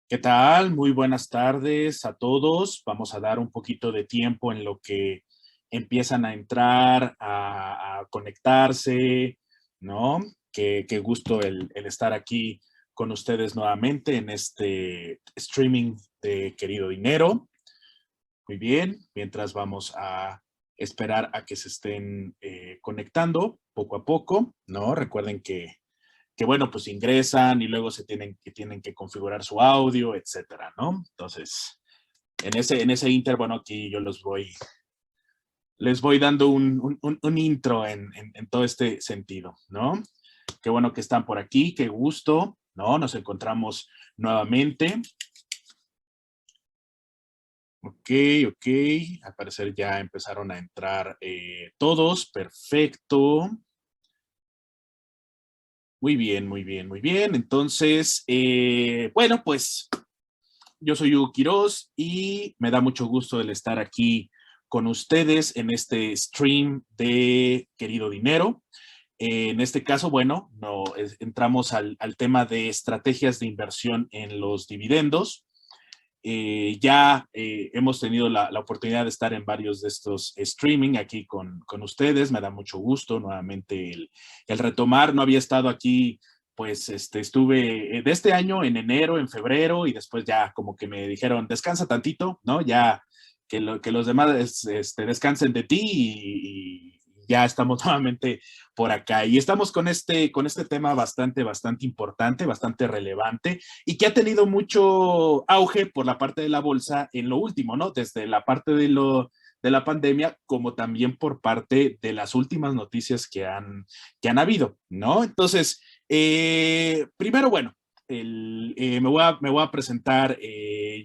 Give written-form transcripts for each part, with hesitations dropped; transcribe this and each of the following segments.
¿Qué tal? Muy buenas tardes a todos. Vamos a dar un poquito de tiempo en lo que empiezan a entrar, a conectarse, ¿no? Qué gusto el estar aquí con ustedes nuevamente en este streaming de Querido Dinero. Muy bien, mientras vamos a esperar a que se estén conectando poco a poco, ¿no? Recuerden que bueno, pues ingresan y luego tienen que configurar su audio, etcétera, ¿no? Entonces, en ese inter, bueno, aquí yo les voy dando un intro en todo este sentido, ¿no? Qué bueno que están por aquí, qué gusto, ¿no? Nos encontramos nuevamente. Ok, ok, al parecer ya empezaron a entrar todos, perfecto. Muy bien, muy bien, muy bien. Entonces, bueno, pues yo soy Hugo Quiroz y me da mucho gusto el estar aquí con ustedes en este stream de Querido Dinero. En este caso, bueno, entramos al tema de estrategias de inversión en los dividendos. Ya hemos tenido la oportunidad de estar en varios de estos streaming aquí con ustedes. Me da mucho gusto nuevamente el retomar. No había estado aquí, pues estuve de este año en enero, en febrero, y después ya como que me dijeron, descansa tantito, ¿no? Ya que los demás descansen de ti y ya estamos nuevamente por acá. Y estamos con este tema bastante importante, bastante relevante y que ha tenido mucho auge por la parte de la bolsa en lo último, ¿no? Desde la parte de la pandemia, como también por parte de las últimas noticias que han habido, ¿no? Entonces, primero, bueno, me voy a presentar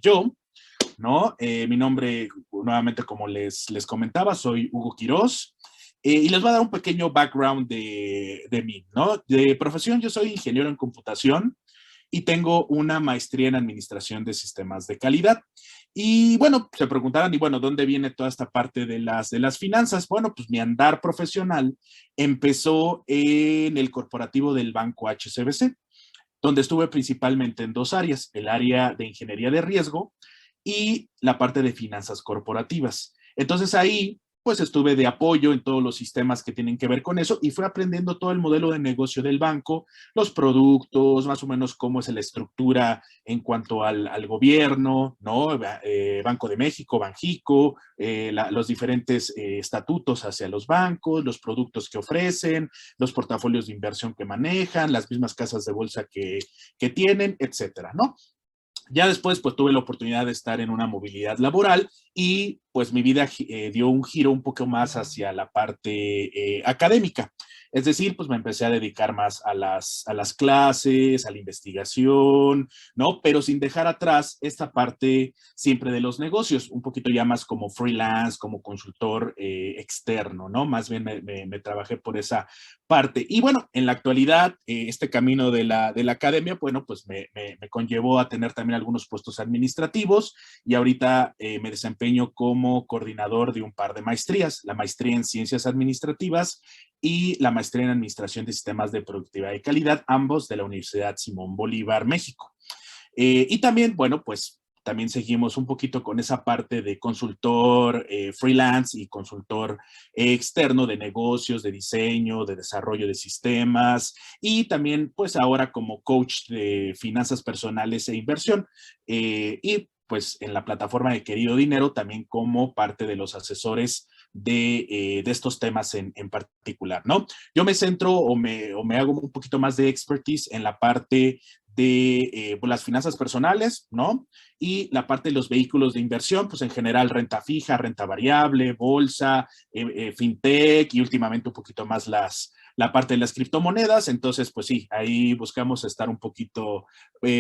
yo, ¿no? Mi nombre, nuevamente, como les comentaba, soy Hugo Quiroz. Y les voy a dar un pequeño background de mí, ¿no? De profesión, yo soy ingeniero en computación y tengo una maestría en administración de sistemas de calidad. Y bueno, se preguntarán, y bueno, ¿dónde viene toda esta parte de las finanzas? Bueno, pues mi andar profesional empezó en el corporativo del banco HSBC, donde estuve principalmente en dos áreas, el área de ingeniería de riesgo y la parte de finanzas corporativas. Entonces ahí pues estuve de apoyo en todos los sistemas que tienen que ver con eso y fui aprendiendo todo el modelo de negocio del banco, los productos, más o menos cómo es la estructura en cuanto al gobierno, ¿no? Banco de México, Banjico, los diferentes estatutos hacia los bancos, los productos que ofrecen, los portafolios de inversión que manejan, las mismas casas de bolsa que tienen, etcétera, ¿no? Ya después, pues tuve la oportunidad de estar en una movilidad laboral y pues mi vida dio un giro un poco más hacia la parte académica. Es decir, pues me empecé a dedicar más a las clases, a la investigación, ¿no? Pero sin dejar atrás esta parte siempre de los negocios, un poquito ya más como freelance, como consultor externo, ¿no? Más bien me trabajé por esa parte. Y bueno, en la actualidad, este camino de la academia, bueno, pues me conllevó a tener también algunos puestos administrativos y ahorita me desempeño como coordinador de un par de maestrías, la maestría en ciencias administrativas y la maestría en administración de sistemas de productividad y calidad, ambos de la Universidad Simón Bolívar, México. Y también, bueno, pues también seguimos un poquito con esa parte de consultor freelance y consultor externo de negocios, de diseño, de desarrollo de sistemas y también pues ahora como coach de finanzas personales e inversión. Y pues en la plataforma de Querido Dinero también como parte de los asesores de estos temas en particular, ¿no? Yo me centro o me hago un poquito más de expertise en la parte de las finanzas personales, ¿no? Y la parte de los vehículos de inversión, pues en general renta fija, renta variable, bolsa, fintech y últimamente un poquito más la parte de las criptomonedas. Entonces, pues sí, ahí buscamos estar un poquito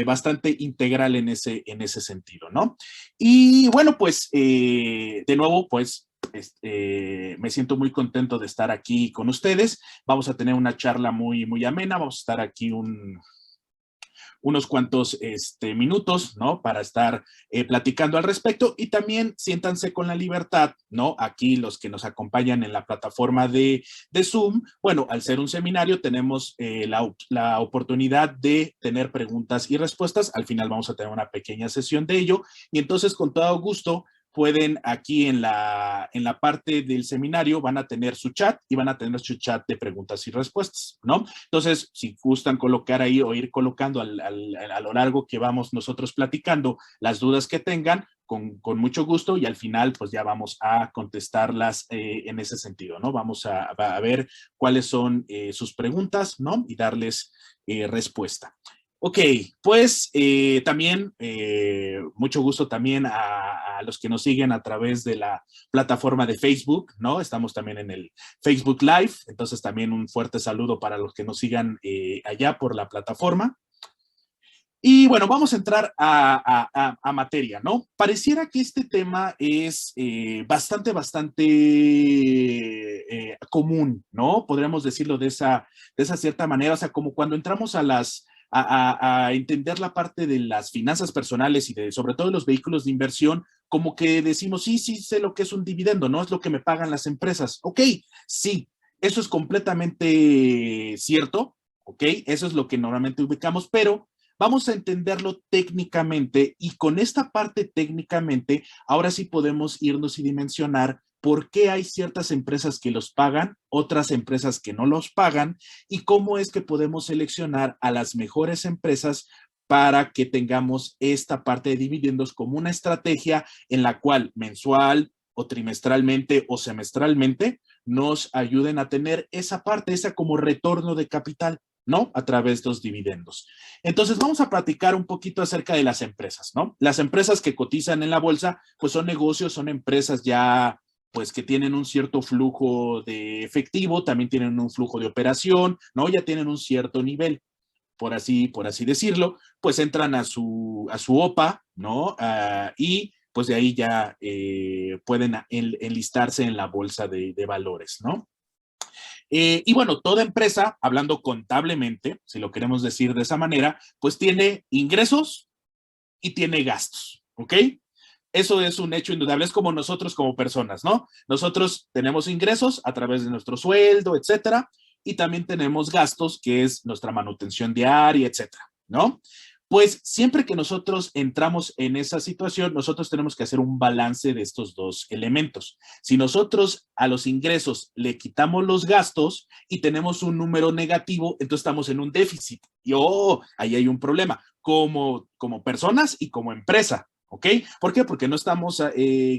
bastante integral en ese sentido, ¿no? Y bueno, pues de nuevo, pues me siento muy contento de estar aquí con ustedes. Vamos a tener una charla muy amena. Vamos a estar aquí unos cuantos minutos, ¿no? Para estar platicando al respecto y también siéntanse con la libertad, ¿no? Aquí los que nos acompañan en la plataforma de Zoom, bueno, al ser un seminario tenemos la oportunidad de tener preguntas y respuestas. Al final vamos a tener una pequeña sesión de ello y entonces con todo gusto pueden aquí en la parte del seminario van a tener su chat y van a tener su chat de preguntas y respuestas, ¿no? Entonces, si gustan colocar ahí o ir colocando a lo largo que vamos nosotros platicando las dudas que tengan, con mucho gusto y al final pues ya vamos a contestarlas en ese sentido, ¿no? Vamos a ver cuáles son sus preguntas, ¿no? Y darles respuesta. Ok, pues también mucho gusto también a los que nos siguen a través de la plataforma de Facebook, ¿no? Estamos también en el Facebook Live, entonces también un fuerte saludo para los que nos sigan allá por la plataforma. Y bueno, vamos a entrar a materia, ¿no? Pareciera que este tema es bastante común, ¿no? Podríamos decirlo de esa cierta manera, o sea, como cuando entramos a entender la parte de las finanzas personales y sobre todo los vehículos de inversión, como que decimos, sí, sé lo que es un dividendo, ¿no? Es lo que me pagan las empresas. Ok, sí, eso es completamente cierto, ok, eso es lo que normalmente ubicamos, pero vamos a entenderlo técnicamente y con esta parte técnicamente, ahora sí podemos irnos y dimensionar por qué hay ciertas empresas que los pagan, otras empresas que no los pagan y cómo es que podemos seleccionar a las mejores empresas para que tengamos esta parte de dividendos como una estrategia en la cual mensual o trimestralmente o semestralmente nos ayuden a tener esa parte, esa como retorno de capital, ¿no? A través de los dividendos. Entonces, vamos a platicar un poquito acerca de las empresas, ¿no? Las empresas que cotizan en la bolsa, pues son negocios, son empresas ya pues que tienen un cierto flujo de efectivo, también tienen un flujo de operación, ¿no? Ya tienen un cierto nivel, por así decirlo, pues entran a su OPA, ¿no? Y pues de ahí ya pueden enlistarse en la bolsa de valores, ¿no? Y bueno, toda empresa, hablando contablemente, si lo queremos decir de esa manera, pues tiene ingresos y tiene gastos, ¿ok? Eso es un hecho indudable, es como nosotros como personas, ¿no? Nosotros tenemos ingresos a través de nuestro sueldo, etcétera, y también tenemos gastos, que es nuestra manutención diaria, etcétera, ¿no? Pues siempre que nosotros entramos en esa situación, nosotros tenemos que hacer un balance de estos dos elementos. Si nosotros a los ingresos le quitamos los gastos y tenemos un número negativo, entonces estamos en un déficit. Y ahí hay un problema, como personas y como empresa. ¿Ok? ¿Por qué? Porque no estamos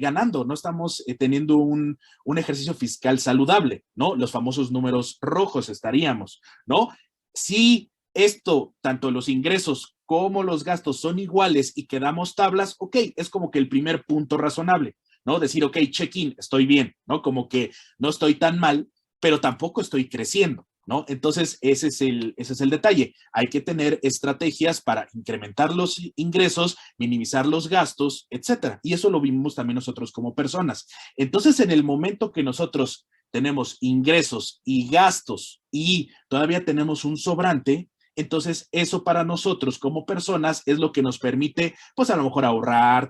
ganando, no estamos teniendo un ejercicio fiscal saludable, ¿no? Los famosos números rojos estaríamos, ¿no? Si esto, tanto los ingresos como los gastos son iguales y quedamos tablas, ok, es como que el primer punto razonable, ¿no? Decir, ok, check-in, estoy bien, ¿no? Como que no estoy tan mal, pero tampoco estoy creciendo, ¿no? Entonces, ese es el detalle. Hay que tener estrategias para incrementar los ingresos, minimizar los gastos, etcétera. Y eso lo vimos también nosotros como personas. Entonces, en el momento que nosotros tenemos ingresos y gastos y todavía tenemos un sobrante, entonces eso para nosotros como personas es lo que nos permite, pues a lo mejor ahorrar,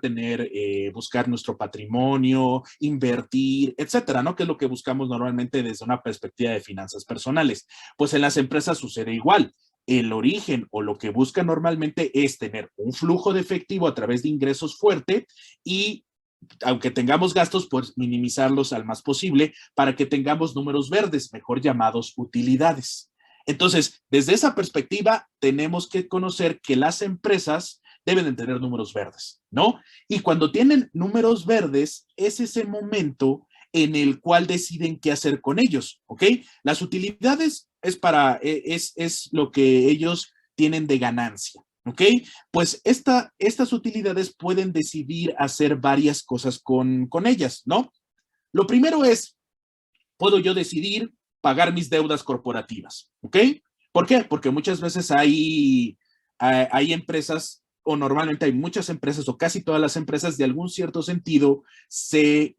buscar nuestro patrimonio, invertir, etcétera, ¿no? Que es lo que buscamos normalmente desde una perspectiva de finanzas personales. Pues en las empresas sucede igual. El origen o lo que busca normalmente es tener un flujo de efectivo a través de ingresos fuerte y aunque tengamos gastos, pues minimizarlos al más posible para que tengamos números verdes, mejor llamados utilidades. Entonces, desde esa perspectiva, tenemos que conocer que las empresas deben de tener números verdes, ¿no? Y cuando tienen números verdes, es ese momento en el cual deciden qué hacer con ellos, ¿ok? Las utilidades es lo que ellos tienen de ganancia, ¿ok? Pues estas utilidades pueden decidir hacer varias cosas con ellas, ¿no? Lo primero es, puedo yo decidir pagar mis deudas corporativas, ¿ok? ¿Por qué? Porque muchas veces hay empresas o normalmente hay muchas empresas o casi todas las empresas de algún cierto sentido se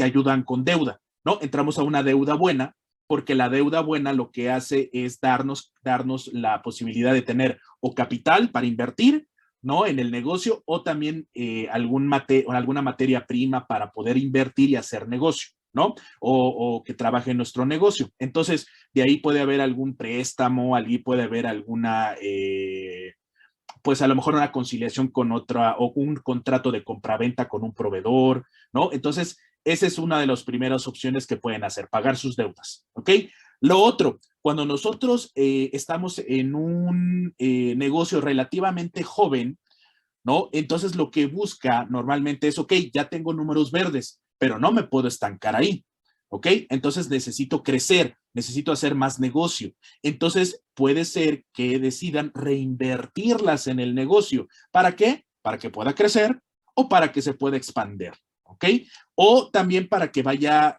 ayudan con deuda, ¿no? Entramos a una deuda buena porque la deuda buena lo que hace es darnos la posibilidad de tener o capital para invertir, ¿no? En el negocio, o también alguna materia prima para poder invertir y hacer negocio, ¿no? O que trabaje en nuestro negocio. Entonces, de ahí puede haber algún préstamo, allí puede haber alguna, pues a lo mejor una conciliación con otra, o un contrato de compraventa con un proveedor, ¿no? Entonces, esa es una de las primeras opciones que pueden hacer, pagar sus deudas, ¿ok? Lo otro, cuando nosotros estamos en un negocio relativamente joven, ¿no? Entonces lo que busca normalmente es, ok, ya tengo números verdes, pero no me puedo estancar ahí, ¿ok? Entonces necesito crecer, necesito hacer más negocio. Entonces puede ser que decidan reinvertirlas en el negocio. ¿Para qué? Para que pueda crecer o para que se pueda expandir. ¿Ok? O también para que vaya,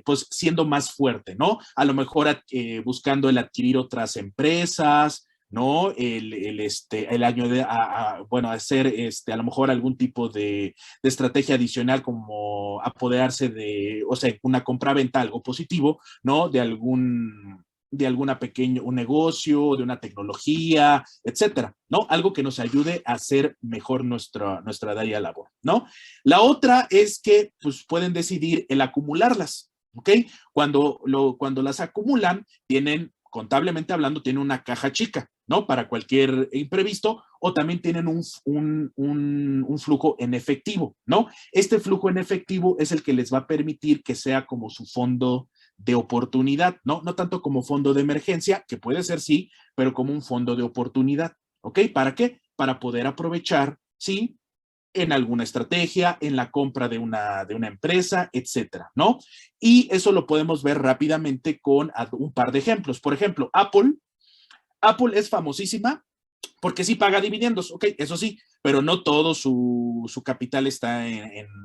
pues, siendo más fuerte, ¿no? A lo mejor buscando el adquirir otras empresas, ¿no? El año de, bueno, hacer, a lo mejor algún tipo de estrategia adicional como apoderarse de, o sea, una compra-venta, algo positivo, ¿no? De alguna pequeño, un negocio, de una tecnología, etcétera, ¿no? Algo que nos ayude a hacer mejor nuestra área de labor, ¿no? La otra es que, pues, pueden decidir el acumularlas, ¿ok? Cuando las acumulan, tienen, contablemente hablando, tienen una caja chica, ¿no? Para cualquier imprevisto, o también tienen un flujo en efectivo, ¿no? Este flujo en efectivo es el que les va a permitir que sea como su fondo de oportunidad, ¿no? No tanto como fondo de emergencia, que puede ser sí, pero como un fondo de oportunidad, ¿ok? ¿Para qué? Para poder aprovechar, sí, en alguna estrategia, en la compra de una empresa, etcétera, ¿no? Y eso lo podemos ver rápidamente con un par de ejemplos. Por ejemplo, Apple es famosísima porque sí paga dividendos, ok, eso sí, pero no todo su capital está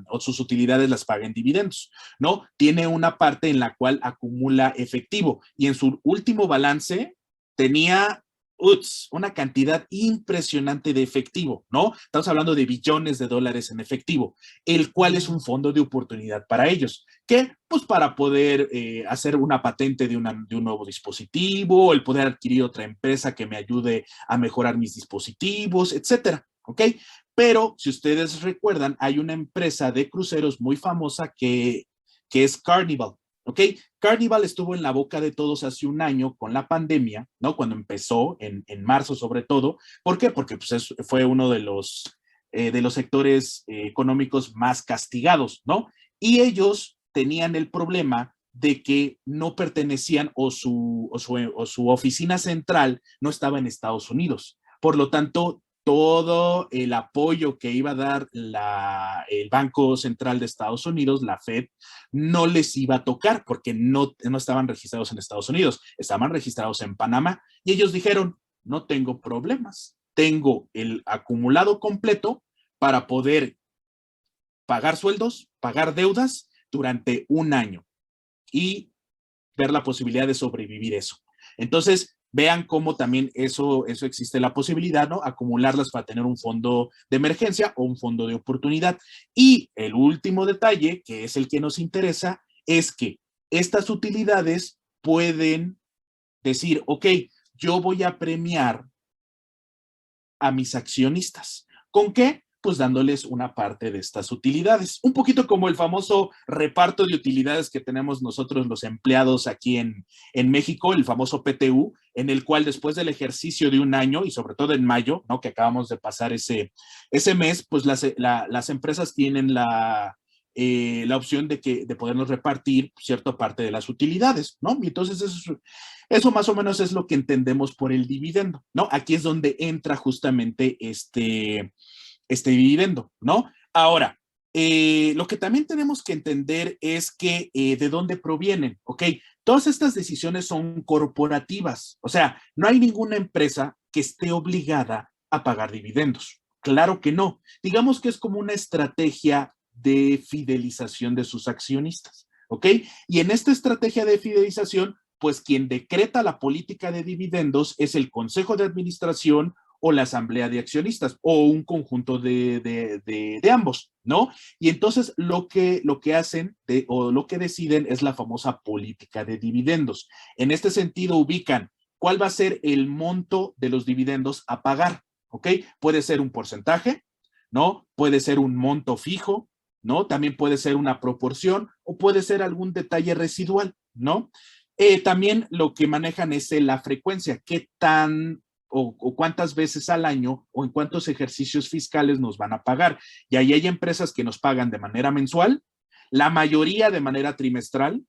o sus utilidades las paga en dividendos, ¿no? Tiene una parte en la cual acumula efectivo y en su último balance tenía una cantidad impresionante de efectivo, ¿no? Estamos hablando de billones de dólares en efectivo, el cual es un fondo de oportunidad para ellos. ¿Qué? Pues para poder hacer una patente de un nuevo dispositivo, el poder adquirir otra empresa que me ayude a mejorar mis dispositivos, etcétera, ¿ok? Pero si ustedes recuerdan, hay una empresa de cruceros muy famosa que es Carnival, ¿ok? Carnival estuvo en la boca de todos hace un año con la pandemia, ¿no? Cuando empezó, en marzo sobre todo. ¿Por qué? Porque pues, fue uno de los sectores económicos más castigados, ¿no? Y ellos tenían el problema de que no pertenecían o su oficina central no estaba en Estados Unidos. Por lo tanto, todo el apoyo que iba a dar el Banco Central de Estados Unidos, la Fed, no les iba a tocar porque no estaban registrados en Estados Unidos, estaban registrados en Panamá. Y ellos dijeron, no tengo problemas, tengo el acumulado completo para poder pagar sueldos, pagar deudas durante un año y ver la posibilidad de sobrevivir eso. Entonces, vean cómo también eso existe la posibilidad, ¿no? Acumularlas para tener un fondo de emergencia o un fondo de oportunidad. Y el último detalle, que es el que nos interesa, es que estas utilidades pueden decir, ok, yo voy a premiar a mis accionistas. ¿Con qué? Pues dándoles una parte de estas utilidades. Un poquito como el famoso reparto de utilidades que tenemos nosotros los empleados aquí en México, el famoso PTU, en el cual después del ejercicio de un año y sobre todo en mayo, ¿no? Que acabamos de pasar ese mes, pues las empresas tienen la opción de podernos repartir cierta parte de las utilidades, ¿no? Y entonces eso más o menos es lo que entendemos por el dividendo, ¿no? Aquí es donde entra justamente este dividendo, ¿no? Ahora, lo que también tenemos que entender es que de dónde provienen, ¿ok? Todas estas decisiones son corporativas, o sea, no hay ninguna empresa que esté obligada a pagar dividendos. Claro que no. Digamos que es como una estrategia de fidelización de sus accionistas, ¿ok? Y en esta estrategia de fidelización, pues quien decreta la política de dividendos es el consejo de administración o la asamblea de accionistas o un conjunto de ambos, ¿no? Y entonces lo que hacen o lo que deciden es la famosa política de dividendos. En este sentido ubican cuál va a ser el monto de los dividendos a pagar, ¿ok? Puede ser un porcentaje, ¿no? Puede ser un monto fijo, ¿no? También puede ser una proporción o puede ser algún detalle residual, ¿no? También lo que manejan es la frecuencia, qué tan o cuántas veces al año o en cuántos ejercicios fiscales nos van a pagar. Y ahí hay empresas que nos pagan de manera mensual, la mayoría de manera trimestral,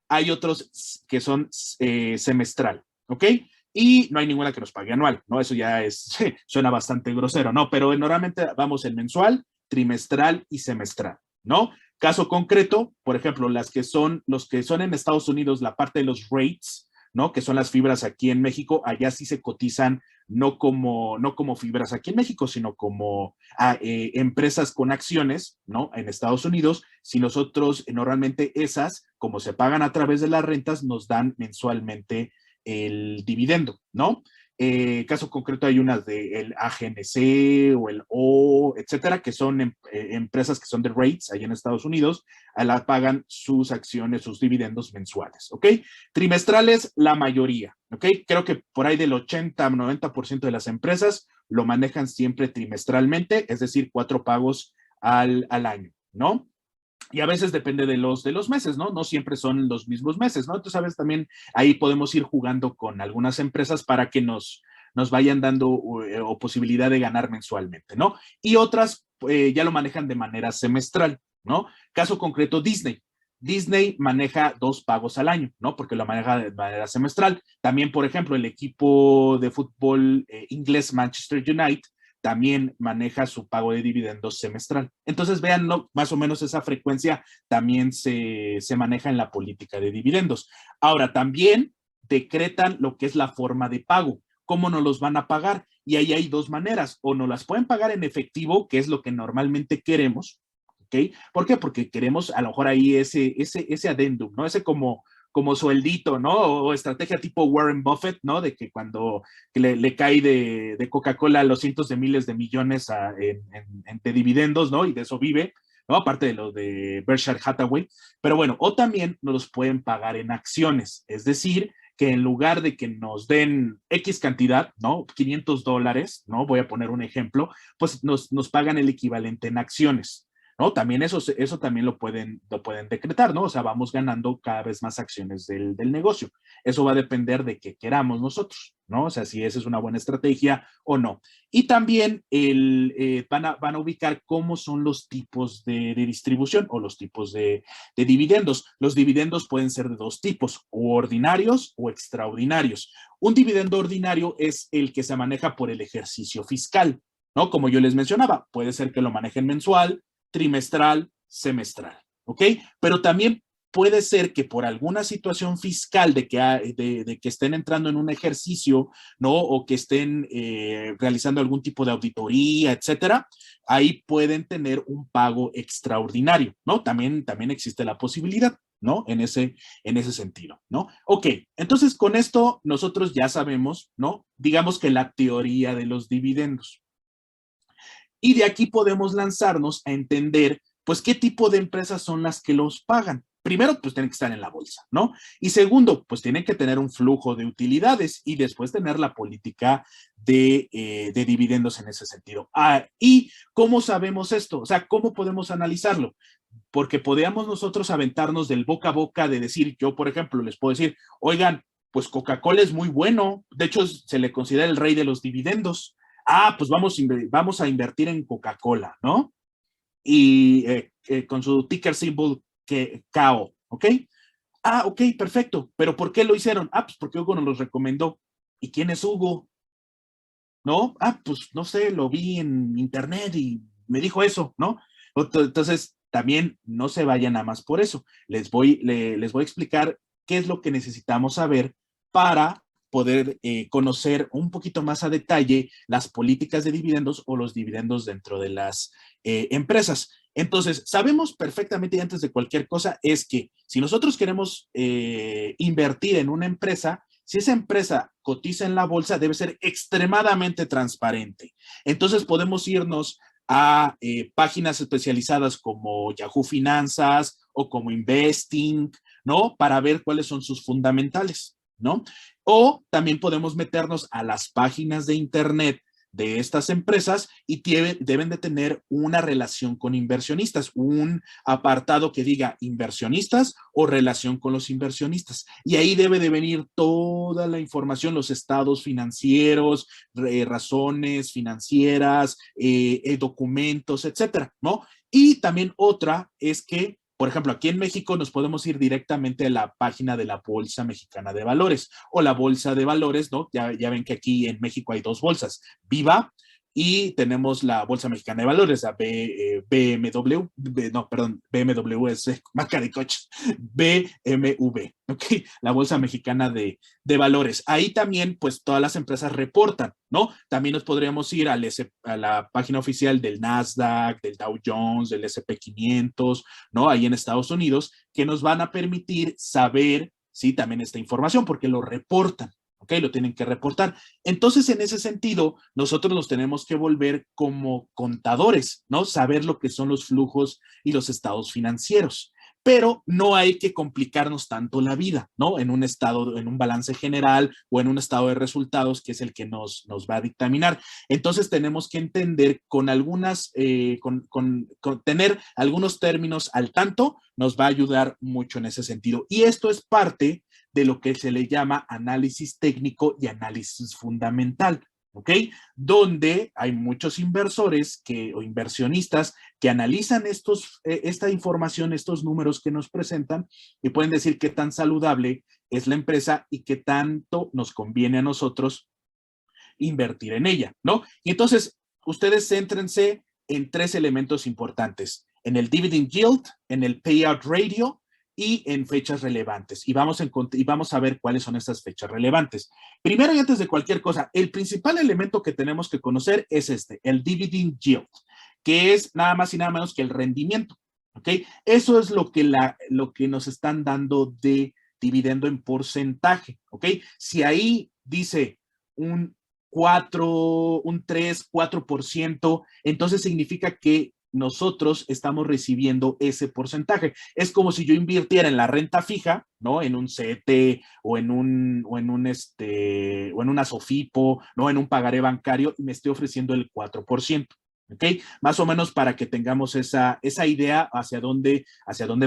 hay otros que son semestral, ¿ok? Y no hay ninguna que nos pague anual, ¿no? Eso ya es, suena bastante grosero, ¿no? Pero normalmente vamos en mensual, trimestral y semestral, ¿no? Caso concreto, por ejemplo, los que son en Estados Unidos, la parte de los rates, ¿no? Que son las fibras aquí en México, allá sí se cotizan no como fibras aquí en México, sino como empresas con acciones, ¿no? En Estados Unidos, si nosotros normalmente esas, como se pagan a través de las rentas, nos dan mensualmente el dividendo, ¿no? Caso concreto hay unas del AGNC o el O, etcétera, que son empresas que son de rates allá en Estados Unidos, la pagan sus acciones, sus dividendos mensuales, ¿ok? Trimestrales, la mayoría, ¿ok? Creo que por ahí del 80-90% de las empresas lo manejan siempre trimestralmente, es decir, 4 pagos al año, ¿no? Y a veces depende de los meses, ¿no? No siempre son los mismos meses, ¿no? Entonces, sabes, también ahí podemos ir jugando con algunas empresas para que nos vayan dando o posibilidad de ganar mensualmente, ¿no? Y otras ya lo manejan de manera semestral, ¿no? Caso concreto, Disney. Disney maneja 2 pagos al año, ¿no? Porque lo maneja de manera semestral. También, por ejemplo, el equipo de fútbol inglés Manchester United también maneja su pago de dividendos semestral. Entonces, vean, ¿no? Más o menos esa frecuencia también se maneja en la política de dividendos. Ahora, también decretan lo que es la forma de pago. ¿Cómo nos los van a pagar? Y ahí hay 2 maneras. O nos las pueden pagar en efectivo, que es lo que normalmente queremos, ¿ok? ¿Por qué? Porque queremos a lo mejor ahí ese adendum, ¿no? Ese como sueldito, ¿no? O estrategia tipo Warren Buffett, ¿no? De que cuando le cae de Coca-Cola los cientos de miles de millones de dividendos, ¿no? Y de eso vive, ¿no? Aparte de lo de Berkshire Hathaway. Pero bueno, o también nos los pueden pagar en acciones, es decir, que en lugar de que nos den X cantidad, ¿no? $500, ¿no? Voy a poner un ejemplo, pues nos pagan el equivalente en acciones. ¿No? También eso también lo pueden decretar, ¿no? O sea, vamos ganando cada vez más acciones del negocio. Eso va a depender de qué queramos nosotros, ¿no? O sea, si esa es una buena estrategia o no. Y también van a ubicar cómo son los tipos de distribución o los tipos de dividendos. Los dividendos pueden ser de 2 tipos, o ordinarios o extraordinarios. Un dividendo ordinario es el que se maneja por el ejercicio fiscal, ¿no? Como yo les mencionaba, puede ser que lo manejen mensual, trimestral, semestral, ¿ok? Pero también puede ser que por alguna situación fiscal de que estén entrando en un ejercicio, ¿no? O que estén realizando algún tipo de auditoría, etcétera, ahí pueden tener un pago extraordinario, ¿no? También existe la posibilidad, ¿no? En ese sentido, ¿no? Ok, entonces con esto nosotros ya sabemos, ¿no? Digamos que la teoría de los dividendos. Y de aquí podemos lanzarnos a entender, pues, qué tipo de empresas son las que los pagan. Primero, pues tienen que estar en la bolsa, ¿no? Y segundo, pues tienen que tener un flujo de utilidades y después tener la política de dividendos en ese sentido. ¿Y cómo sabemos esto? O sea, ¿cómo podemos analizarlo? Porque podríamos nosotros aventarnos del boca a boca de decir, yo, por ejemplo, les puedo decir, oigan, pues Coca-Cola es muy bueno, de hecho se le considera el rey de los dividendos. Pues vamos a invertir en Coca-Cola, ¿no? Y con su ticker symbol que KO, ¿ok? Ok, perfecto. ¿Pero por qué lo hicieron? Pues porque Hugo nos los recomendó. ¿Y quién es Hugo? ¿No? Pues no sé, lo vi en internet y me dijo eso, ¿no? Entonces, también no se vayan nada más por eso. Les voy a explicar qué es lo que necesitamos saber para poder conocer un poquito más a detalle las políticas de dividendos o los dividendos dentro de las empresas. Entonces, sabemos perfectamente y antes de cualquier cosa es que si nosotros queremos invertir en una empresa, si esa empresa cotiza en la bolsa, debe ser extremadamente transparente. Entonces podemos irnos a páginas especializadas como Yahoo Finanzas o como Investing, ¿no? Para ver cuáles son sus fundamentales, ¿no? O también podemos meternos a las páginas de internet de estas empresas y deben de tener una relación con inversionistas, un apartado que diga inversionistas o relación con los inversionistas. Y ahí debe de venir toda la información, los estados financieros, razones financieras, documentos, etcétera, ¿no? Y también otra es que, por ejemplo, aquí en México nos podemos ir directamente a la página de la Bolsa Mexicana de Valores o la Bolsa de Valores, ¿no? Ya ven que aquí en México hay dos bolsas, Viva y tenemos la Bolsa Mexicana de Valores, la BMW, no, perdón, BMW es marca de coches, BMW, ¿ok? La Bolsa Mexicana de Valores. Ahí también, pues, todas las empresas reportan, ¿no? También nos podríamos ir a la página oficial del Nasdaq, del Dow Jones, del S&P 500, ¿no? Ahí en Estados Unidos, que nos van a permitir saber, sí, también esta información, porque lo reportan. ¿Ok? Lo tienen que reportar. Entonces, en ese sentido, nosotros nos tenemos que volver como contadores, ¿no? Saber lo que son los flujos y los estados financieros. Pero no hay que complicarnos tanto la vida, ¿no? En un estado, en un balance general o en un estado de resultados que es el que nos va a dictaminar. Entonces, tenemos que entender con algunas, con tener algunos términos al tanto, nos va a ayudar mucho en ese sentido. Y esto es parte de lo que se le llama análisis técnico y análisis fundamental, ¿ok? Donde hay muchos inversores o inversionistas que analizan esta información, estos números que nos presentan y pueden decir qué tan saludable es la empresa y qué tanto nos conviene a nosotros invertir en ella, ¿no? Y entonces, ustedes céntrense en tres elementos importantes, en el dividend yield, en el payout ratio y en fechas relevantes. Y vamos a ver cuáles son estas fechas relevantes. Primero y antes de cualquier cosa, el principal elemento que tenemos que conocer es el dividend yield, que es nada más y nada menos que el rendimiento. ¿Ok? Eso es lo que nos están dando de dividendo en porcentaje. ¿Ok? Si ahí dice un 4, un 3, 4%, entonces significa que nosotros estamos recibiendo ese porcentaje. Es como si yo invirtiera en la renta fija, ¿no? En un CETE o en una SOFIPO, ¿no? En un pagaré bancario y me estoy ofreciendo el 4%. ¿Ok? Más o menos para que tengamos esa idea hacia dónde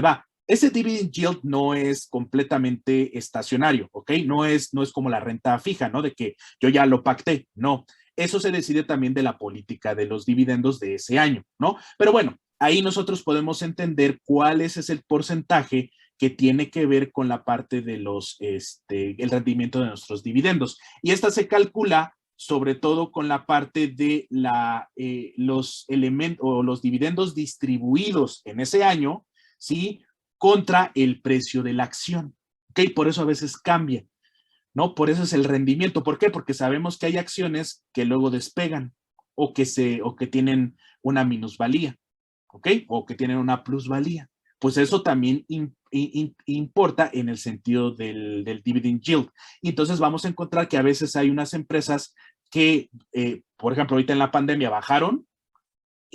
va. Ese dividend yield no es completamente estacionario, ¿ok? No es como la renta fija, ¿no? De que yo ya lo pacté, no. Eso se decide también de la política de los dividendos de ese año, ¿no? Pero bueno, ahí nosotros podemos entender cuál es ese porcentaje que tiene que ver con la parte de el rendimiento de nuestros dividendos. Y esta se calcula sobre todo con la parte de los elementos o los dividendos distribuidos en ese año, ¿sí? Contra el precio de la acción. ¿Ok? Por eso a veces cambia, ¿no? Por eso es el rendimiento. ¿Por qué? Porque sabemos que hay acciones que luego despegan o que tienen una minusvalía, ¿ok? O que tienen una plusvalía. Pues eso también importa en el sentido del dividend yield. Y entonces vamos a encontrar que a veces hay unas empresas que, por ejemplo, ahorita en la pandemia bajaron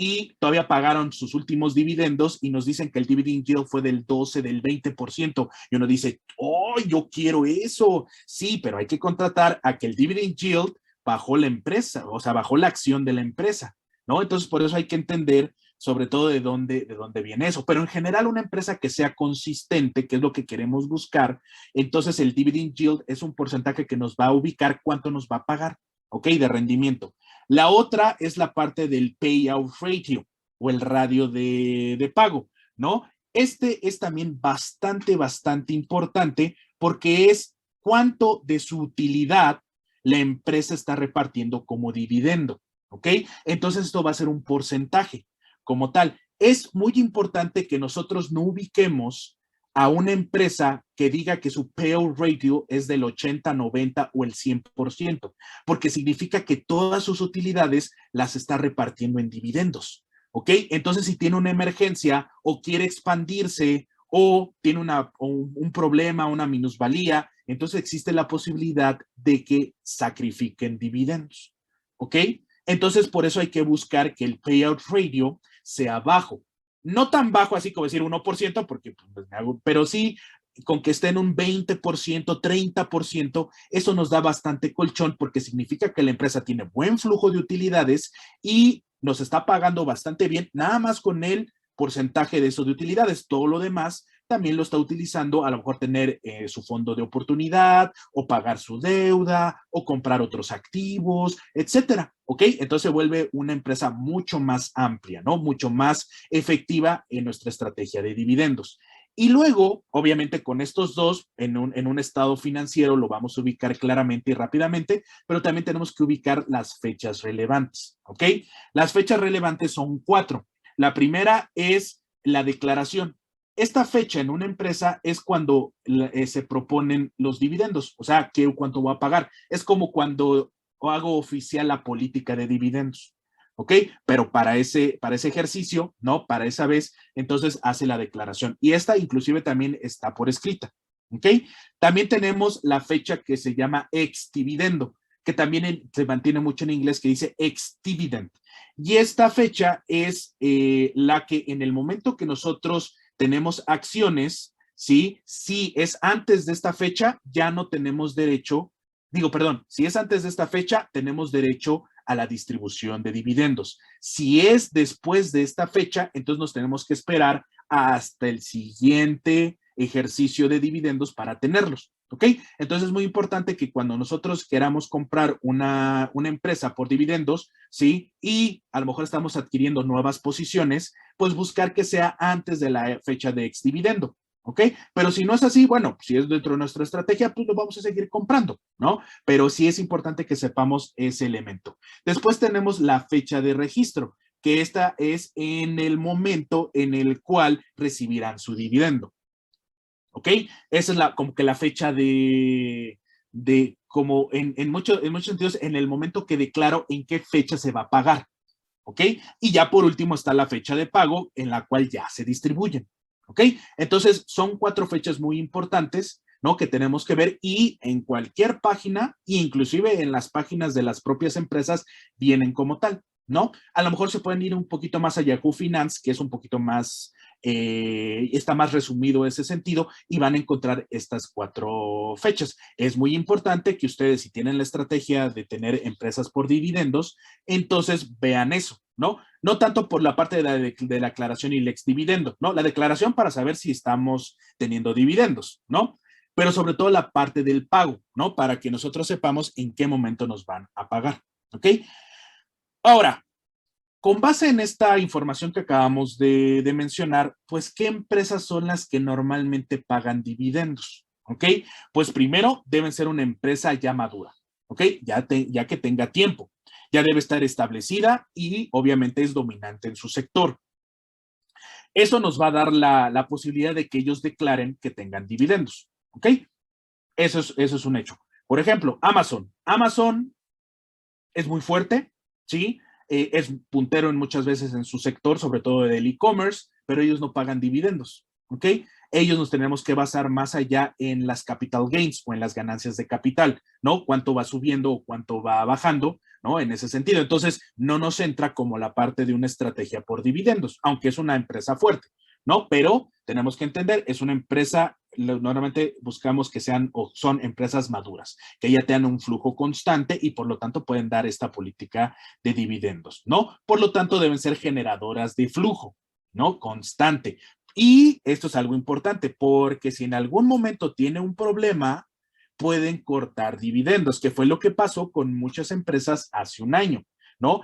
y todavía pagaron sus últimos dividendos y nos dicen que el dividend yield fue del 12, del 20%. Y uno dice, oh, yo quiero eso. Sí, pero hay que contratar a que el dividend yield bajó la empresa, o sea, bajó la acción de la empresa, ¿no? Entonces, por eso hay que entender sobre todo de dónde viene eso. Pero en general, una empresa que sea consistente, que es lo que queremos buscar, entonces el dividend yield es un porcentaje que nos va a ubicar cuánto nos va a pagar, ¿ok? De rendimiento. La otra es la parte del payout ratio o el radio de pago, ¿no? Este es también bastante, bastante importante porque es cuánto de su utilidad la empresa está repartiendo como dividendo, ¿ok? Entonces esto va a ser un porcentaje como tal. Es muy importante que nosotros no ubiquemos a una empresa que diga que su payout ratio es del 80, 90 o el 100%, porque significa que todas sus utilidades las está repartiendo en dividendos, ¿ok? Entonces, si tiene una emergencia o quiere expandirse o tiene un problema, una minusvalía, entonces existe la posibilidad de que sacrifiquen dividendos, ¿ok? Entonces, por eso hay que buscar que el payout ratio sea bajo. No tan bajo así como decir 1%, porque, pues, pero sí con que esté en un 20%, 30%, eso nos da bastante colchón porque significa que la empresa tiene buen flujo de utilidades y nos está pagando bastante bien, nada más con el porcentaje de eso de utilidades. Todo lo demás también lo está utilizando, a lo mejor tener su fondo de oportunidad o pagar su deuda o comprar otros activos, etcétera. ¿Ok? Entonces se vuelve una empresa mucho más amplia, ¿no? Mucho más efectiva en nuestra estrategia de dividendos. Y luego, obviamente, con estos dos, en un estado financiero lo vamos a ubicar claramente y rápidamente, pero también tenemos que ubicar las fechas relevantes, ¿ok? Las fechas relevantes son 4. La primera es la declaración. Esta fecha en una empresa es cuando se proponen los dividendos, o sea, cuánto va a pagar. Es como cuando hago oficial la política de dividendos. ¿Ok? Pero para ese ejercicio, ¿no? Para esa vez, entonces hace la declaración. Y esta inclusive también está por escrita. ¿Ok? También tenemos la fecha que se llama ex-dividendo, que también se mantiene mucho en inglés, que dice ex-dividend. Y esta fecha es la que en el momento que nosotros tenemos acciones, ¿sí? Si es antes de esta fecha, ya no tenemos derecho, si es antes de esta fecha, tenemos derecho a la distribución de dividendos. Si es después de esta fecha, entonces nos tenemos que esperar hasta el siguiente ejercicio de dividendos para tenerlos. ¿Ok? Entonces es muy importante que cuando nosotros queramos comprar una empresa por dividendos, ¿sí? Y a lo mejor estamos adquiriendo nuevas posiciones, pues buscar que sea antes de la fecha de ex dividendo. ¿Ok? Pero si no es así, bueno, si es dentro de nuestra estrategia, pues lo vamos a seguir comprando, ¿no? Pero sí es importante que sepamos ese elemento. Después tenemos la fecha de registro, que esta es en el momento en el cual recibirán su dividendo. ¿Ok? Esa es como que la fecha como en muchos sentidos, en el momento que declaro en qué fecha se va a pagar. ¿Ok? Y ya por último está la fecha de pago en la cual ya se distribuyen. ¿Ok? Entonces son 4 fechas muy importantes, ¿no? Que tenemos que ver y en cualquier página, inclusive en las páginas de las propias empresas, vienen como tal, ¿no? A lo mejor se pueden ir un poquito más a Yahoo Finance, que es un poquito más, está más resumido ese sentido y van a encontrar estas 4 fechas. Es muy importante que ustedes, si tienen la estrategia de tener empresas por dividendos, entonces vean eso, ¿no? No tanto por la parte de la aclaración y el ex dividendo, ¿no? La declaración para saber si estamos teniendo dividendos, ¿no? Pero sobre todo la parte del pago, ¿no? Para que nosotros sepamos en qué momento nos van a pagar, ¿ok? Ahora, con base en esta información que acabamos de mencionar, pues, ¿qué empresas son las que normalmente pagan dividendos? ¿Ok? Pues primero deben ser una empresa ya madura, ¿ok? Ya que tenga tiempo, ya debe estar establecida y obviamente es dominante en su sector. Eso nos va a dar la posibilidad de que ellos declaren que tengan dividendos, ¿ok? Eso es un hecho. Por ejemplo, Amazon. Amazon es muy fuerte, ¿sí? Es puntero en muchas veces en su sector, sobre todo del e-commerce, pero ellos no pagan dividendos, ¿ok? Ellos nos tenemos que basar más allá en las capital gains o en las ganancias de capital, ¿no? Cuánto va subiendo o cuánto va bajando, ¿no? En ese sentido. Entonces, no nos entra como la parte de una estrategia por dividendos, aunque es una empresa fuerte, ¿no? Pero tenemos que entender, es una empresa, normalmente buscamos que sean o son empresas maduras, que ya tengan un flujo constante y por lo tanto pueden dar esta política de dividendos, ¿no? Por lo tanto, deben ser generadoras de flujo, ¿no? Constante. Y esto es algo importante porque si en algún momento tiene un problema, pueden cortar dividendos, que fue lo que pasó con muchas empresas hace un año. ¿No?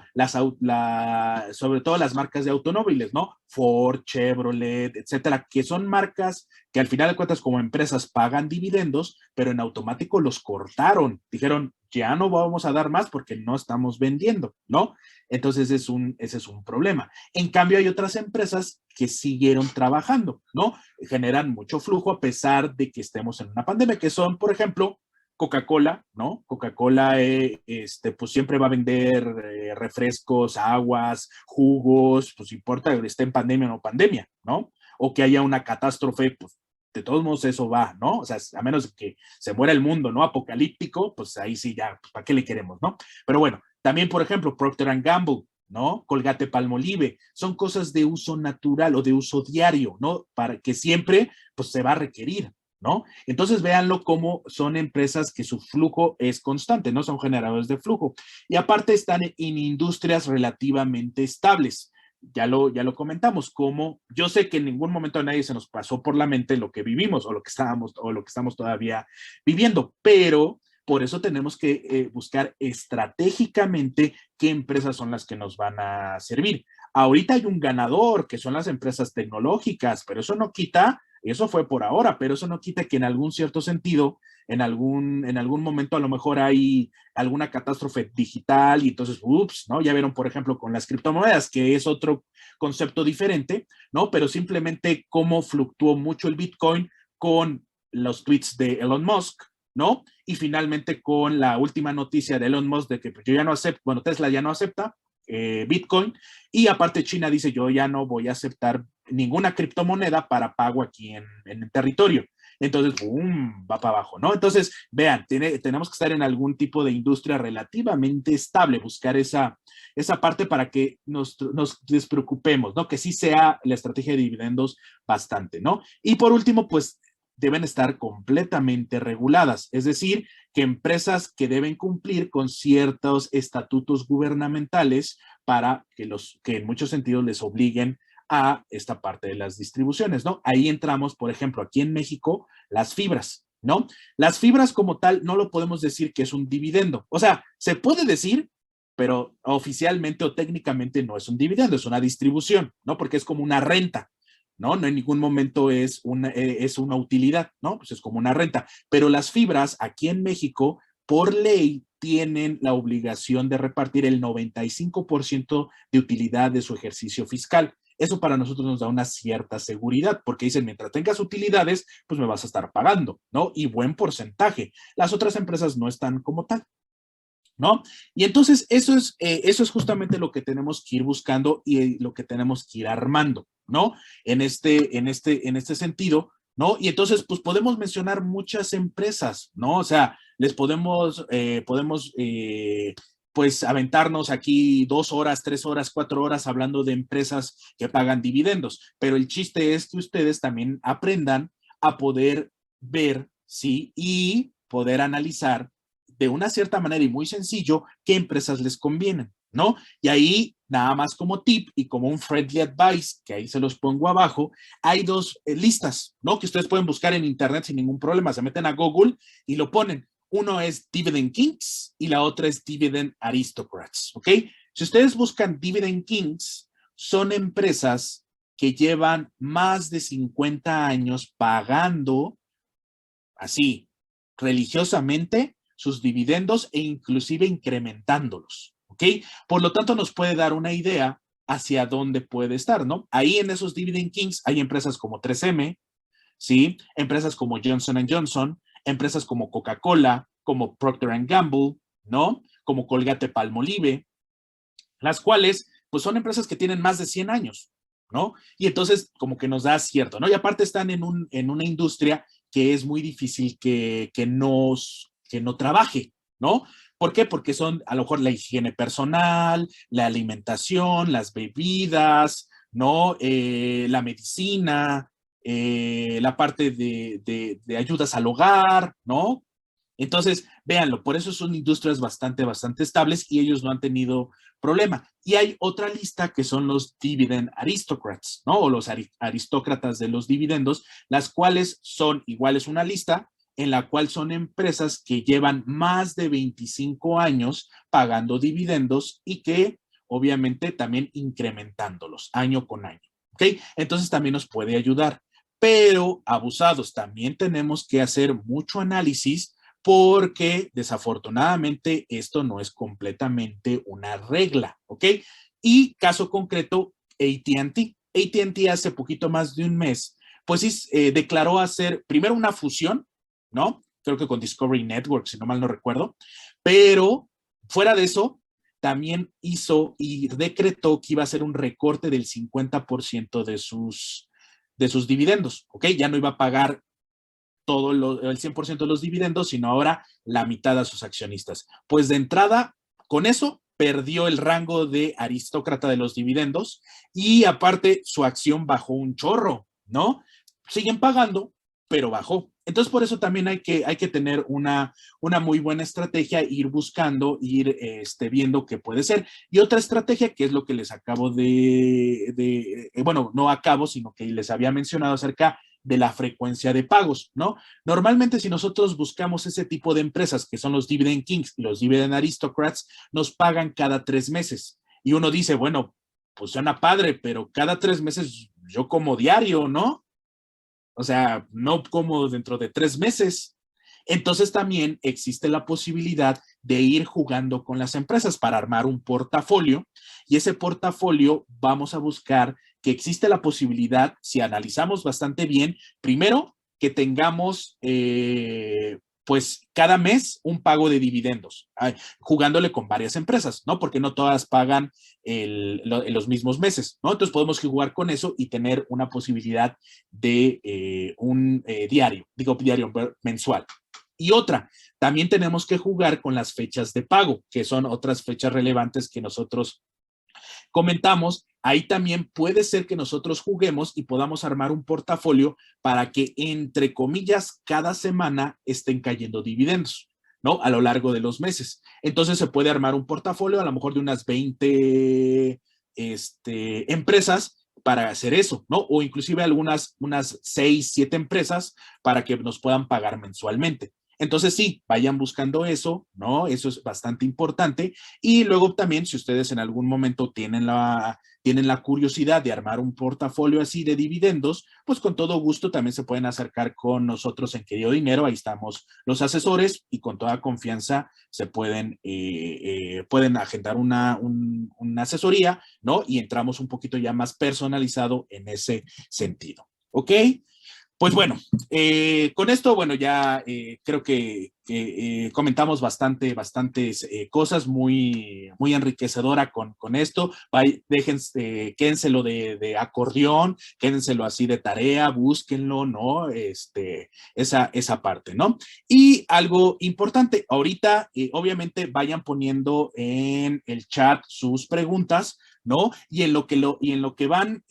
Sobre todo las marcas de automóviles, ¿no? Ford, Chevrolet, etcétera, que son marcas que al final de cuentas como empresas pagan dividendos, pero en automático los cortaron. Dijeron, ya no vamos a dar más porque no estamos vendiendo, ¿no? Entonces ese es un problema. En cambio, hay otras empresas que siguieron trabajando, ¿no? Generan mucho flujo a pesar de que estemos en una pandemia, que son, por ejemplo, Coca-Cola, ¿no? Coca-Cola, pues siempre va a vender refrescos, aguas, jugos, pues importa que esté en pandemia o no pandemia, ¿no? O que haya una catástrofe, pues de todos modos eso va, ¿no? O sea, a menos que se muera el mundo, ¿no? Apocalíptico, pues ahí sí ya, pues, ¿para qué le queremos, no? Pero bueno, también, por ejemplo, Procter Gamble, ¿no? Colgate Palmolive, son cosas de uso natural o de uso diario, ¿no? Para que siempre, pues se va a requerir, ¿no? Entonces, véanlo como son empresas que su flujo es constante, no son generadores de flujo. Y aparte están en industrias relativamente estables. Ya lo comentamos, como yo sé que en ningún momento a nadie se nos pasó por la mente lo que vivimos o lo que estamos todavía viviendo, pero por eso tenemos que buscar estratégicamente qué empresas son las que nos van a servir. Ahorita hay un ganador, que son las empresas tecnológicas, pero eso no quita, eso fue por ahora, pero eso no quita que en algún cierto sentido, en algún momento a lo mejor hay alguna catástrofe digital y entonces, ups, ¿no? Ya vieron, por ejemplo, con las criptomonedas, que es otro concepto diferente, ¿no? Pero simplemente cómo fluctuó mucho el Bitcoin con los tweets de Elon Musk, ¿no? Y finalmente con la última noticia de Elon Musk de que yo ya no acepto, bueno, Tesla ya no acepta Bitcoin, y aparte China dice yo ya no voy a aceptar ninguna criptomoneda para pago aquí en el territorio. Entonces, ¡boom!, va para abajo, ¿no? Entonces, vean, tenemos que estar en algún tipo de industria relativamente estable, buscar esa parte para que nos despreocupemos, ¿no? Que sí sea la estrategia de dividendos bastante, ¿no? Y por último, pues deben estar completamente reguladas, es decir, que empresas que deben cumplir con ciertos estatutos gubernamentales para que en muchos sentidos les obliguen a esta parte de las distribuciones, ¿no? Ahí entramos, por ejemplo, aquí en México, las fibras, ¿no? Las fibras como tal no lo podemos decir que es un dividendo. O sea, se puede decir, pero oficialmente o técnicamente no es un dividendo, es una distribución, ¿no? Porque es como una renta, ¿no? No en ningún momento es una utilidad, ¿no? Pues es como una renta. Pero las fibras aquí en México, por ley, tienen la obligación de repartir el 95% de utilidad de su ejercicio fiscal. Eso para nosotros nos da una cierta seguridad, porque dicen, mientras tengas utilidades, pues me vas a estar pagando, ¿no? Y buen porcentaje. Las otras empresas no están como tal, ¿no? Y entonces eso es justamente lo que tenemos que ir buscando y lo que tenemos que ir armando, ¿no? En este sentido, ¿no? Y entonces, pues podemos mencionar muchas empresas, ¿no? O sea, les pues aventarnos aquí 2 horas, 3 horas, 4 horas hablando de empresas que pagan dividendos, pero el chiste es que ustedes también aprendan a poder ver, ¿sí? Y poder analizar de una cierta manera y muy sencillo qué empresas les convienen, ¿no? Y ahí, nada más como tip y como un friendly advice, que ahí se los pongo abajo, hay dos listas, ¿no? Que ustedes pueden buscar en internet sin ningún problema. Se meten a Google y lo ponen. Uno es Dividend Kings y la otra es Dividend Aristocrats, ¿ok? Si ustedes buscan Dividend Kings, son empresas que llevan más de 50 años pagando así, religiosamente, sus dividendos e inclusive incrementándolos, ¿ok? Por lo tanto, nos puede dar una idea hacia dónde puede estar, ¿no? Ahí en esos Dividend Kings hay empresas como 3M, ¿sí? Empresas como Johnson Johnson, empresas como Coca-Cola, como Procter Gamble, ¿no? Como Colgate Palmolive, las cuales, pues son empresas que tienen más de 100 años, ¿no? Y entonces, como que nos da cierto, ¿no? Y aparte están en una industria que es muy difícil que no trabaje, ¿no? ¿Por qué? Porque son a lo mejor la higiene personal, la alimentación, las bebidas, ¿no? La medicina, la parte de ayudas al hogar, ¿no? Entonces, véanlo, por eso son industrias bastante estables y ellos no han tenido problema. Y hay otra lista que son los dividend aristocrats, ¿no? O los aristócratas de los dividendos, las cuales son, igual es una lista en la cual son empresas que llevan más de 25 años pagando dividendos y que obviamente también incrementándolos año con año, ¿ok? Entonces también nos puede ayudar. Pero abusados, también tenemos que hacer mucho análisis porque desafortunadamente esto no es completamente una regla, ¿ok? Y caso concreto, AT&T. AT&T hace poquito más de un mes, pues sí, declaró hacer primero una fusión, ¿no? Creo que con Discovery Network, si no mal no recuerdo, pero fuera de eso, también hizo y decretó que iba a hacer un recorte del 50% de sus de sus dividendos, ¿ok? Ya no iba a pagar el 100% de los dividendos, sino ahora la mitad a sus accionistas. Pues de entrada, con eso, perdió el rango de aristócrata de los dividendos y aparte su acción bajó un chorro, ¿no? Siguen pagando, pero bajó. Entonces, por eso también hay que tener una muy buena estrategia, ir buscando, ir viendo qué puede ser. Y otra estrategia, que es lo que les acabo bueno, no acabo, sino que les había mencionado acerca de la frecuencia de pagos, ¿no? Normalmente, si nosotros buscamos ese tipo de empresas, que son los Dividend Kings y los Dividend Aristocrats, nos pagan cada 3 meses. Y uno dice, bueno, pues suena padre, pero cada 3 meses yo como diario, ¿no? O sea, no como dentro de 3 meses. Entonces también existe la posibilidad de ir jugando con las empresas para armar un portafolio y ese portafolio vamos a buscar que existe la posibilidad, si analizamos bastante bien, primero que tengamos pues cada mes un pago de dividendos, jugándole con varias empresas, ¿no? Porque no todas pagan los mismos meses, ¿no? Entonces podemos jugar con eso y tener una posibilidad de un diario mensual. Y otra, también tenemos que jugar con las fechas de pago, que son otras fechas relevantes que nosotros comentamos. Ahí también puede ser que nosotros juguemos y podamos armar un portafolio para que, entre comillas, cada semana estén cayendo dividendos, ¿no? A lo largo de los meses. Entonces se puede armar un portafolio a lo mejor de unas 20 empresas para hacer eso, ¿no? O inclusive unas 6, 7 empresas para que nos puedan pagar mensualmente. Entonces sí, vayan buscando eso, ¿no? Eso es bastante importante. Y luego también, si ustedes en algún momento tienen la curiosidad de armar un portafolio así de dividendos, pues con todo gusto también se pueden acercar con nosotros en Querido Dinero. Ahí estamos los asesores y con toda confianza se pueden agendar una asesoría, ¿no? Y entramos un poquito ya más personalizado en ese sentido. ¿Ok? Pues bueno, con esto, bueno, ya creo que comentamos bastantes cosas, muy enriquecedora con esto. Déjense, quédenselo de acordeón, quédenselo así de tarea, búsquenlo, ¿no? Esa parte, ¿no? Y algo importante, ahorita, obviamente, vayan poniendo en el chat sus preguntas, ¿no? Y en lo que van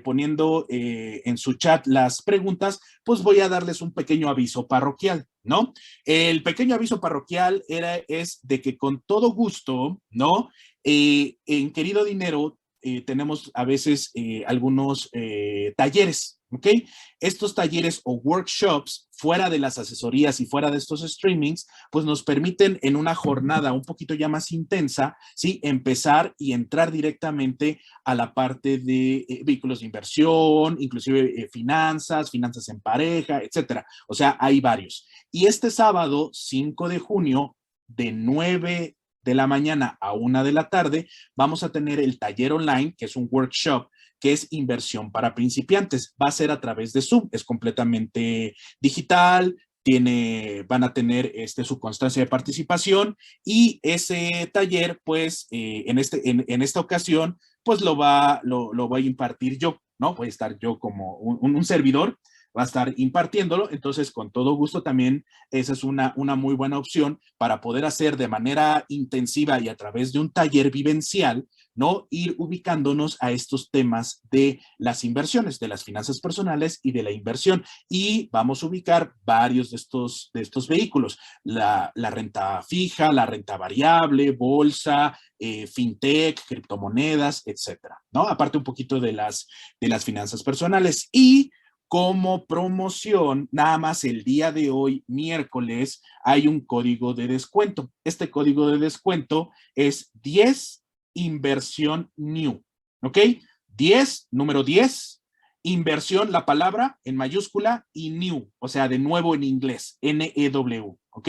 poniendo en su chat las preguntas, pues voy a darles un pequeño aviso parroquial, ¿no? El pequeño aviso parroquial es de que con todo gusto, ¿no? En Querido Dinero tenemos a veces algunos talleres, ¿ok? Estos talleres o workshops, fuera de las asesorías y fuera de estos streamings, pues nos permiten en una jornada un poquito ya más intensa, ¿sí? Empezar y entrar directamente a la parte de vehículos de inversión, inclusive finanzas en pareja, etcétera. O sea, hay varios. Y este sábado, 5 de junio, de 9 de la mañana a 1 de la tarde, vamos a tener el taller online, que es un workshop que es inversión para principiantes. Va a ser a través de Zoom, es completamente digital, van a tener su constancia de participación y ese taller, pues, en esta ocasión, pues lo voy a impartir yo, ¿no? Voy a estar yo como un servidor, va a estar impartiéndolo, entonces con todo gusto también esa es una muy buena opción para poder hacer de manera intensiva y a través de un taller vivencial, ¿no? Ir ubicándonos a estos temas de las inversiones, de las finanzas personales y de la inversión. Y vamos a ubicar varios de estos vehículos, la renta fija, la renta variable, bolsa, fintech, criptomonedas, etcétera, ¿no? Aparte un poquito de las finanzas personales. Y como promoción, nada más el día de hoy, miércoles, hay un código de descuento. Este código de descuento es 10 inversión new, ¿ok? 10, número 10, inversión, la palabra en mayúscula y new, o sea, de nuevo en inglés, N-E-W, ¿ok?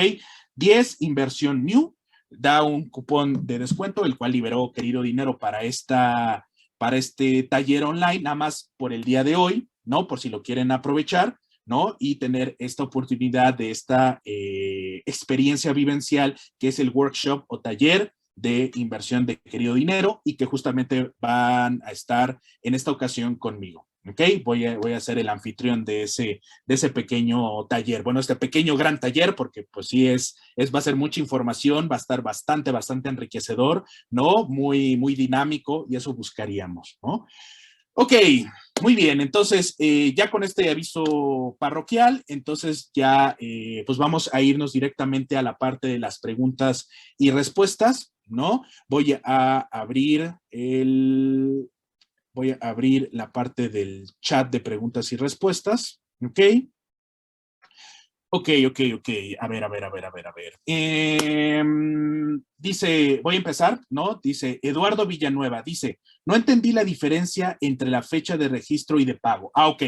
10 inversión new, da un cupón de descuento, el cual liberó Querido Dinero para este taller online, nada más por el día de hoy, ¿no? Por si lo quieren aprovechar, ¿no? Y tener esta oportunidad de esta experiencia vivencial que es el workshop o taller de inversión de Querido Dinero y que justamente van a estar en esta ocasión conmigo. ¿Ok? Voy a ser el anfitrión de ese pequeño taller. Bueno, este pequeño gran taller, porque pues sí va a ser mucha información, va a estar bastante enriquecedor, ¿no? Muy dinámico y eso buscaríamos, ¿no? Ok, muy bien, entonces ya con este aviso parroquial, entonces ya pues vamos a irnos directamente a la parte de las preguntas y respuestas, ¿no? Voy a abrir la parte del chat de preguntas y respuestas, ¿ok? Ok. A ver. Dice, voy a empezar, ¿no? Dice Eduardo Villanueva, dice, no entendí la diferencia entre la fecha de registro y de pago. Ok.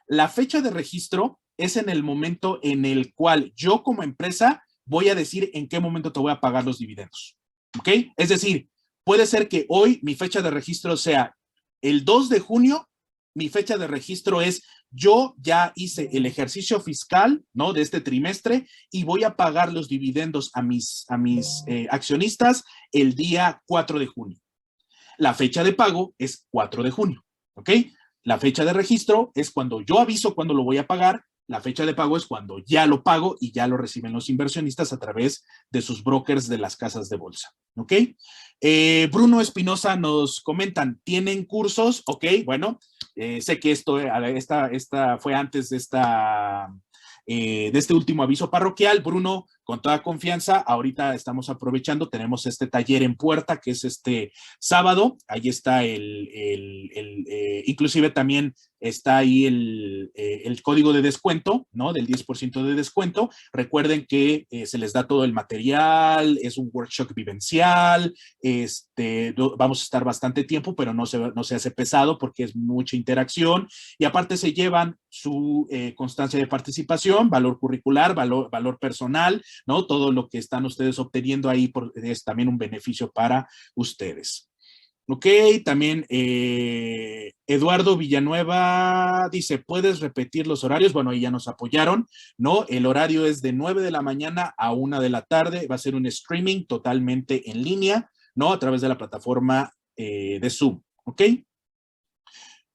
La fecha de registro es en el momento en el cual yo como empresa voy a decir en qué momento te voy a pagar los dividendos. ¿Ok? Es decir, puede ser que hoy mi fecha de registro sea el 2 de junio, mi fecha de registro es yo ya hice el ejercicio fiscal, ¿no? De este trimestre y voy a pagar los dividendos a mis accionistas el día 4 de junio. La fecha de pago es 4 de junio, ¿ok? La fecha de registro es cuando yo aviso cuándo lo voy a pagar. La fecha de pago es cuando ya lo pago y ya lo reciben los inversionistas a través de sus brokers de las casas de bolsa. ¿Ok? Bruno Espinosa nos comentan, ¿tienen cursos? Ok, bueno, sé que esta fue antes de este último aviso parroquial. Bruno, con toda confianza, ahorita estamos aprovechando, tenemos este taller en puerta que es este sábado, ahí está inclusive también está ahí el código de descuento, ¿no? Del 10% de descuento. Recuerden que se les da todo el material, es un workshop vivencial, vamos a estar bastante tiempo, pero no se hace pesado porque es mucha interacción y aparte se llevan su constancia de participación, valor curricular, valor personal, ¿no? Todo lo que están ustedes obteniendo ahí es también un beneficio para ustedes. Ok, también Eduardo Villanueva dice, ¿puedes repetir los horarios? Bueno, ahí ya nos apoyaron, ¿no? El horario es de 9 de la mañana a 1 de la tarde, va a ser un streaming totalmente en línea, ¿no? A través de la plataforma de Zoom, ¿ok?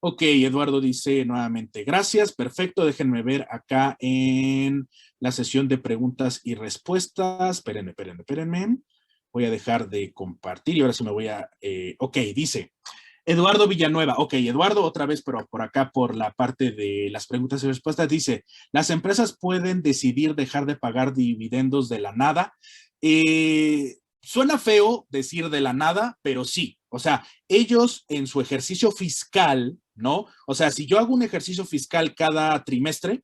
Ok, Eduardo dice nuevamente, gracias, perfecto, déjenme ver acá en la sesión de preguntas y respuestas, espérenme. Voy a dejar de compartir y ahora sí me voy a, ok, dice Eduardo Villanueva, ok, Eduardo otra vez, pero por acá por la parte de las preguntas y respuestas, dice, ¿las empresas pueden decidir dejar de pagar dividendos de la nada? Suena feo decir de la nada, pero sí, o sea, ellos en su ejercicio fiscal, ¿no? O sea, si yo hago un ejercicio fiscal cada trimestre,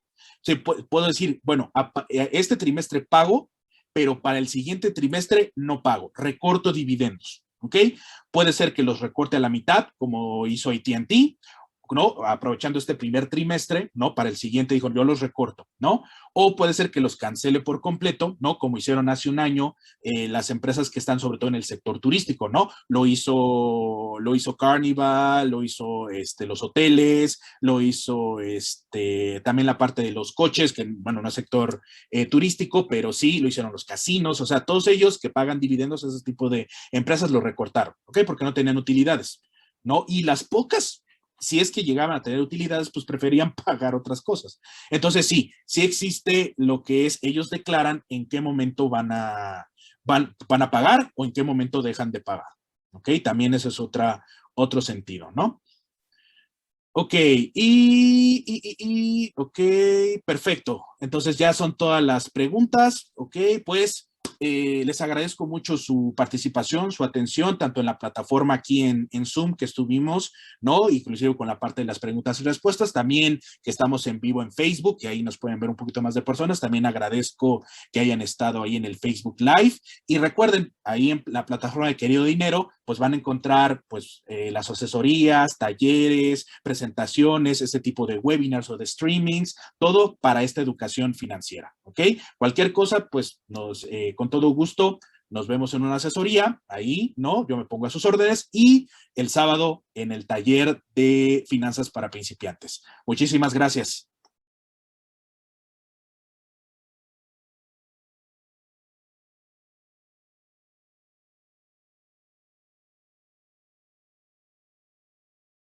puedo decir, bueno, este trimestre pago, pero para el siguiente trimestre no pago, recorto dividendos, ¿ok? Puede ser que los recorte a la mitad, como hizo AT&T, ¿no? Aprovechando este primer trimestre, ¿no? Para el siguiente dijo, yo los recorto, ¿no? O puede ser que los cancele por completo, ¿no? Como hicieron hace un año las empresas que están sobre todo en el sector turístico, ¿no? Lo hizo Carnival, lo hizo los hoteles, lo hizo también la parte de los coches, que bueno, no es sector turístico, pero sí lo hicieron los casinos, o sea, todos ellos que pagan dividendos, ese tipo de empresas lo recortaron, ¿ok? Porque no tenían utilidades, ¿no? Y las pocas si es que llegaban a tener utilidades, pues preferían pagar otras cosas. Entonces, sí existe lo que es, ellos declaran en qué momento van a pagar o en qué momento dejan de pagar. ¿Ok? También ese es otro sentido, ¿no? Ok, ok, perfecto. Entonces ya son todas las preguntas. Ok, pues les agradezco mucho su participación, su atención, tanto en la plataforma aquí en Zoom que estuvimos, ¿no? Inclusive con la parte de las preguntas y respuestas, también que estamos en vivo en Facebook, y ahí nos pueden ver un poquito más de personas. También agradezco que hayan estado ahí en el Facebook Live. Y recuerden, ahí en la plataforma de Querido Dinero, pues van a encontrar pues las asesorías, talleres, presentaciones, ese tipo de webinars o de streamings, todo para esta educación financiera, ¿ok? Cualquier cosa, pues con todo gusto nos vemos en una asesoría, ahí, ¿no? Yo me pongo a sus órdenes y el sábado en el taller de finanzas para principiantes. Muchísimas gracias.